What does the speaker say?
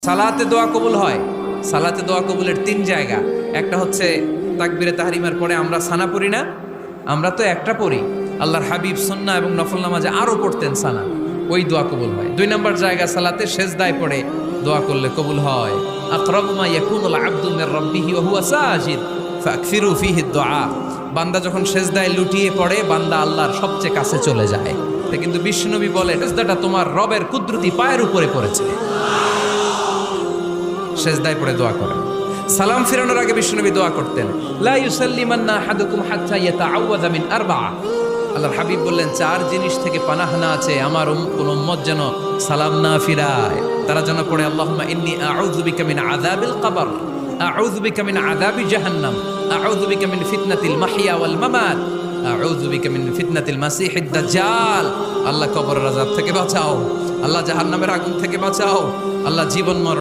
সালাতে দোয়া কবুল হয়। সালাতে দোয়া কবুলের 3 জায়গা। একটা হচ্ছে তাকবীরে তাহরিমার পরে আমরা সানা পড়ি না, আমরা তো একটা পড়ি। আল্লাহর হাবিব সুন্নাহ এবং নফল নামাজে আরো পড়তেন সানা, ওই দোয়া কবুল হয়। 2 নম্বর জায়গা সালাতে সেজদায় পড়ে দোয়া করলে কবুল হয়। আকরাবু মা ইয়াকুনুল আবদু মির রাব্বিহি ওয়া হুয়া সাজিদ ফাকসিরু ফিহি দুআ। বান্দা যখন সেজদায় লুটিয়ে পড়ে বান্দা আল্লাহর সবচেয়ে কাছে চলে যায়। কিন্তু বিশ্বনবী বলে সেজদাটা তোমার রবের কুদরতি পায়ের উপরে পড়েছে। সেজদায় পড়ে দোয়া করেন। সালাম ফিরানোর আগে বিশ্বনবী দোয়া করতেন, লা ইউসাল্লিমান্না আহাদুকুম হাত্তা ইয়াতাআওয়াযা মিন আরবা'a। আল্লাহর হাবিব বললেন 4 জিনিস থেকে পানাহানা আছে, আমার কোন উম্মত যেন সালাম না ফিরায়। তারা যেন পড়ে আল্লাহুম্মা ইন্নী আউযু বিকা মিন আযাবিল কবর, আউযু বিকা মিন আযাবি জাহান্নাম, আউযু বিকা মিন ফিতনাতিল মাহইয়া ওয়াল মামাত, আউযু বিকা মিন ফিতনাতিল মাসিহিদ দাজ্জাল। আল্লাহ কবরের আযাব থেকে বাঁচাও, আল্লাহ জাহান্নামের আগুন থেকে বাঁচাও, আল্লাহ জীবন